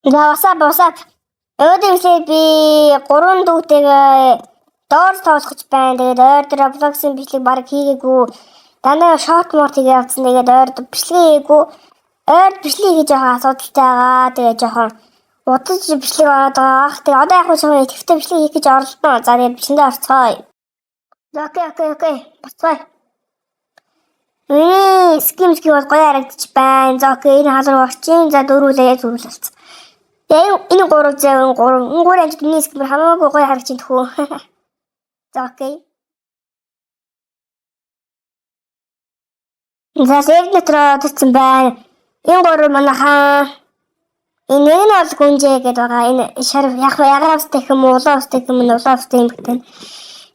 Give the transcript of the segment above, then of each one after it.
За усаад. Өөдөөсөө би 3 дүүтэйгээ доор тоглож байна. Тэгээд ойр дээр блогсын бичлэг баг хийгээгүй. Дандаа шорт морт хийгээ авсан. Тэгээд ойр бичлэг хийгээгүй. Ойр бичлэг хийж байгаа асуудалтай байгаа. Тэгээд жоохон удаж бичлэг ороод байгаа. Тэгээд одоо яг жоохон идэвхтэй бичлэг хийх гэж оролдсон. За тэгээд бичлэгээ орцгоё. За окей. Бацгаая. Скимски бол гоё харагдчих байна. За окей, энэ халуун орчин. За дөрүүлээ болцсон. Энэ 3 амжилт миний скимэр хамаагүй гоё харагдчих тхүү. За окей. За сегнэтроо татсан байна. Энэ 3 манайхаа энэ нь бол гүнжээ гэдэг байгаа. Энэ шарав яг ягаравстай юм уу, улаавстай юм уу, улаавстай юм гэдэг.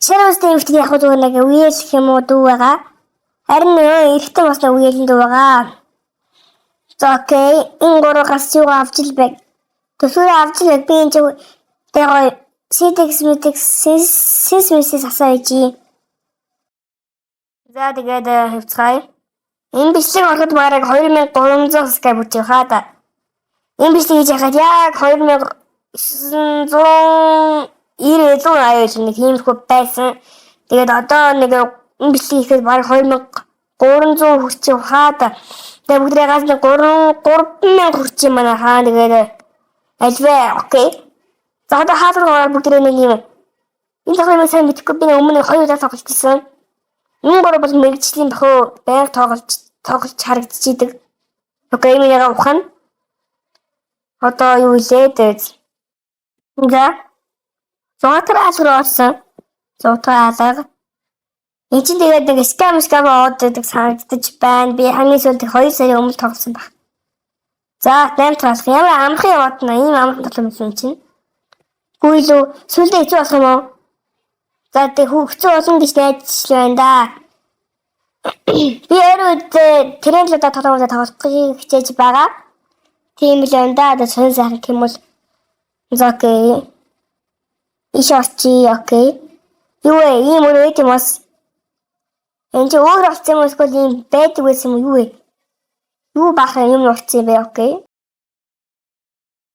Шаравстай юм гэдэг яг зүгээр нэг үеэлэх юм уу дүү байгаа. Харин эрэгтэй басна үеэлэн дүү байгаа. За окей. Энэ 3 гас юу авч ил бэ? Төсөөр авч ил би энэ тэгээ синс асаа ичи. За тэгээд хөвцгаая. Энэ бичлэг ороход бараг 2300 subscribe хүрчих хаа та. Энэ бичлэг хийж яхад яг 2990 аяж нэг хиймэрхүү байсан. Тэгээд одоо нэг энэ бичлэг хийхэд бараг 2300 хүрчих хаа та. Тэгээд бүгдээрээс нэг 3000 хүрчих манай хаа. Тэгээд альвэ окей. За одоо хаалгаар бүгдээ нэг юм. Энэ цагаан сайн мэдхгүй би өмнө 2 удаа тоглож ирсэн. Энэ 3 бол мэрэгжлийн бохоо байр тоглож харагдчихийдэг. Окей, миний ухаан. Одоо юу илээ дээ. За. Зоотраал орсон. Зоотраалаа. Энд чинь тэгээд нэг скам аваад санагдаж байна. Би хамгийн сүүлд 2 сарын өмнө тоглосон баг. За, 8 трас. Ямар амархан яваад на ийм амархан тоглоом юм чинь. Гүйл үү? Сүлдээ хэцүү болох юм уу? За тэг хөцөө олон гэж найдаж байна да. Би өөрөд трендлуудаа тоглоомоо тоглохыг хичээж байгаа. Тийм л юм да. Одоо сонь сайхан юм бол за окей. Иш орчи окей. Юу вэ? Ийм өөр юм бас. Энд чинь өөр болсон юм эсвэл ийм байдаг байсан юм юу вэ? Юу бах юм болсон юм бэ? Окей.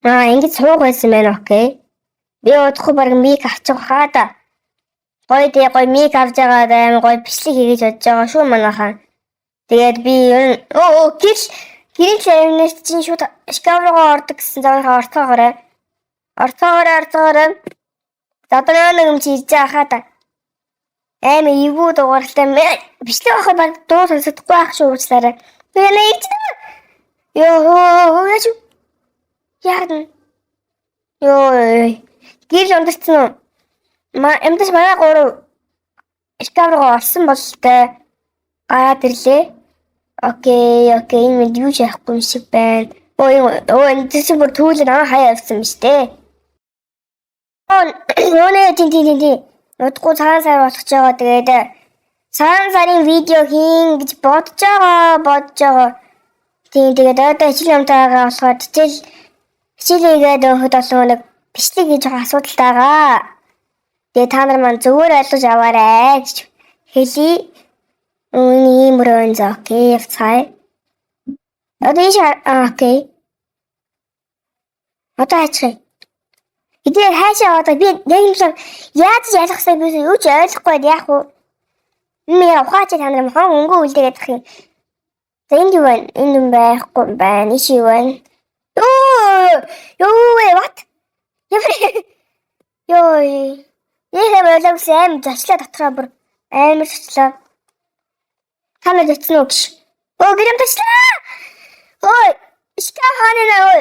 Ингэж сууг байсан байна окей. Би удахгүй баг миг авчих хаа да. Гоё миг авч байгаа даа гоё бичлэг хийж бодож байгаа шүү манайхаа. Тэгээд би гэрэл амнаас чинь шууд шкаф руугаа ордог гэсэн цагаараа орцоогоорой. За одоо нэг юм чи хийж байгаа хаа да. Эвгүй дугаарлаа бичлэг авах баг дуу сонсохгүй байх шүү уучлаарай. Би нээж яа гэрэл ундарсан уу? Эмдэс манай 3 шкаф руу орсон болтой. Гараад ирлээ. Окей, энэ мэд юу яахгүй юм шиг байна. Энэ чинь бүр түүлээ намайг хаяа авсан юм штэ. Тий. Удахгүй цагаан сар болох ч байгаа. Тэгээд цагаан сарын видео хийн гэж бодож байгаа. Тийм тэгээд одоо хичээл юмтайгаа болохоор хичээлээгээд өгөхөд олон нэг бичлэг хийж байгаа асуудалтай байгаа. Тэгээ та нар маань зөвөр ойлгож аваарай гэж хэлий. Ийм өрөөнд за окей явцгаая. Одоо окей. Одоо хаачих. Эдгээр хаашаа одоо би яг юм шиг яаж ялахсаа би юу ч ойлгохгүй яах вэ? Миний ухаач та нар хон өнгө үлдээгээд ах юм. За энэ юу вэ? Энэ юм байхгүй байна. Иш юу вэ? What? Яа боловс аим зачлаа дотроо бүр амар зачлаа. Та нар зэцэн үү гэж. Гэрэмд зачлаа. Шкаф хаана вэ?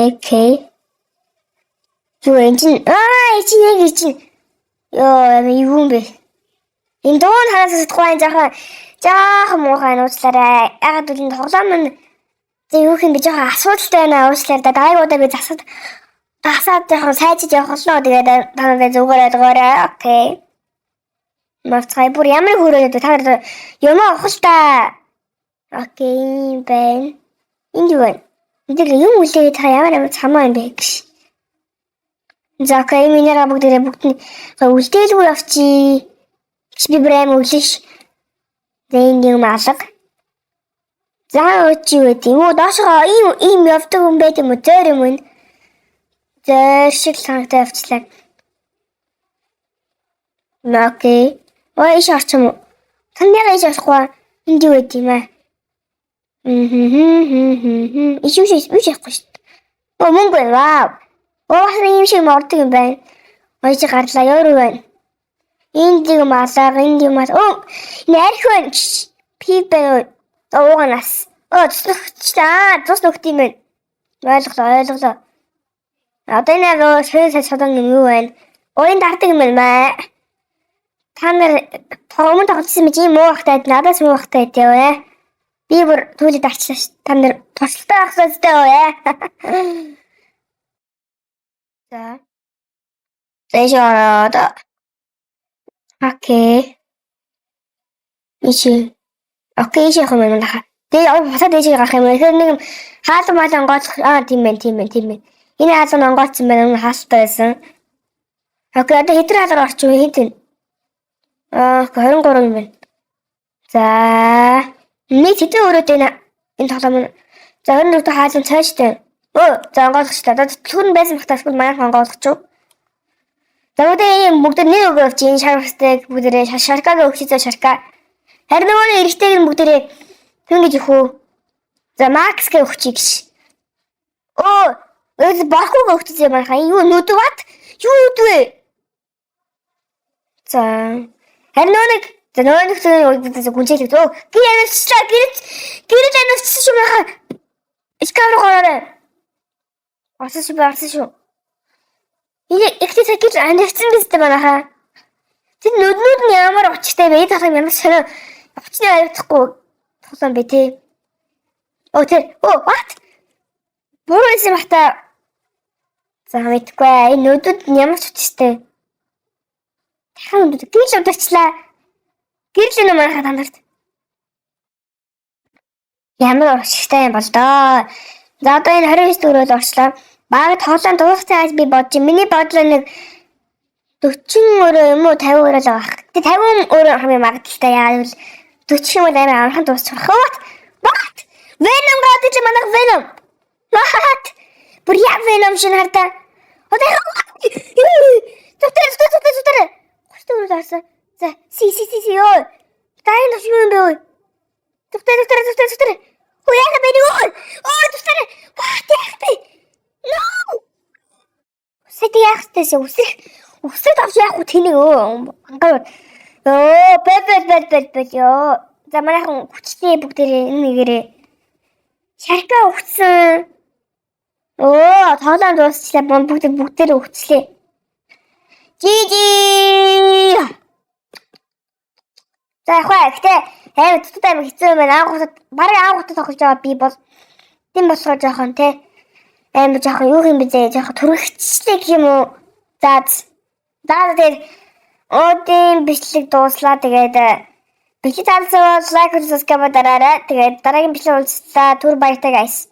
Окей. Юу энэ чинь юу юм бэ? Энэ дуун ханаас тухайн жаахан муухай нууцлаарай. Ягаад гэвэл тоглоом нь юу юм бэ? Жаахан асуудалтай байна уучлаарай. Дайгуудаа би засаад жаахан сайжиж явах болно. Тэгээд та нараа зүгээр ойлгоорой. Окей. Мавцгай бүр ямар хөрөөд та нар юм авах л та. Окей байна. Энд юу вэ? Энд юм үлээ та ямар цамаа юм бэ гэж. За окей минийгаа бүгд үлдээлгүй явчих. Би брэм үлээш. Зэнгийн алга. За чи үт юм уу? Доошоо ийм явдаг юм байт юм уу? Зөөр юм уу? Зөөр шиг санагтай явчлаа. Окей. Ой иш орчим уу? Таньяа иш орохгүй. Энд юу байт юм аа? Иш яахгүй шүү дээ. Оо мөнгө байна. Вау. Оо ийм шиг мордог юм байна. Ой чи гарлаа ёо байна. Энд юм алга, энд юм аа. Оо нэрх байна. Пи байна. Ууганаас. Оо цус нөхт юм байна. Ойлголоо. Одоо энэ яг шодан юм байна. Уян дардаг юм байна. Та нар өмнө тоглосон мэт ийм муу хахтай надаас муу хахтай байв. Би бүр түлэд арчлаа ш. Та нар тусалтай байх зүйлтэй байв. За. Тэшороод. Окей. Ичи. Окей ичи хам юм нахаа. Тэгээ босоод ичи гарах юм. Тэгэхээр нэг хаалт маалан гоцох тийм ээ. Энэ хаалт онгоцсон байна. Хаалттай байсан. Окей одоо хэдэр хаалгаар орчих вэ хэд вэ? 23 юм байна. За нэг хэдэн өрөөд энэ тоглоом. За 24 дэх хаалт цааштай. За онгоцчихлаа. Одоо түлхүүр байсан багтаас бол манай онгоцчих. За үүтэй бүгд нэг өгөө өгч энэ шарвстай бүгдээрээ шаркагийн өгчөө шарка. Харин нөгөө эрэгтэйг нь бүгдээрээ хүн гэж өгөх үү. За Макс гэ өгчих гэж. Барахгүй өгчихсэн юм байна. Юу нүд бат? Юу вэ? За харин нөгөө нэг гүнжээлэг дөө. Гэрэл анивчлаа шүү байхаа. Скавр гоорой. Арсан шүү. Ихтэй цагт анивцсан гэжтэй манайхаа. Тэд нүднүүд нь ямар очтой бэ? Эд хахам ямар сонио очны аюутахгүй тоглоом бэ тий. What? Бүрээс юм хата. За мэдгүй. Энэ нүдүүд нь ямар очтой. Дахин нүдүүд гэрэл удаачлаа. Гэрэл энэ манайхаа тандарт. Ямар очтой юм бол доо. За одоо энэ 29 дөрөв орчлоо. Баг тоглоом дууссан гэж би бодож байна. Миний бодлоо нэг 40 өрөө юм уу 50 өрөө л байгаа. Тэг 50 өрөө хамгийн магадaltaй яавал 40 юм амар амархан дуусчих. What? Venom гадаж манайх Venom. What? Бүр яа Venom шин хартаа. Одоо Доктор. Хөстөр дарсан. За ёо. Тай нь юу юм бэ ой? Доктор. Хөө яах бэ нөө? Доктор. What яах бэ? No. Сэт яах тэсэ үсэг авч яах вэ тэнийг ангар. Бэт ёо. За манайхан хүчтэй бүгдээрээ энэ нэгээрээ шарка өгсөн. Тоглоом дуусчлаа бүгдээрээ өгчлээ. Жи. За гэхдээ туттай хэцүү юм байна. Бараг тоглож байгаа би бол тийм болохоор жоохон те амар жоохон юу юм бэ жоохон төрөгчлээ гэх юм уу. За тэгээд одын бичлэг дууслаа. Тэгээд бичлэг таалцсан лайк хийсгэж дараарай. Тэгээд дараагийн бичлэг уулзлаа. Түр баяртай guys.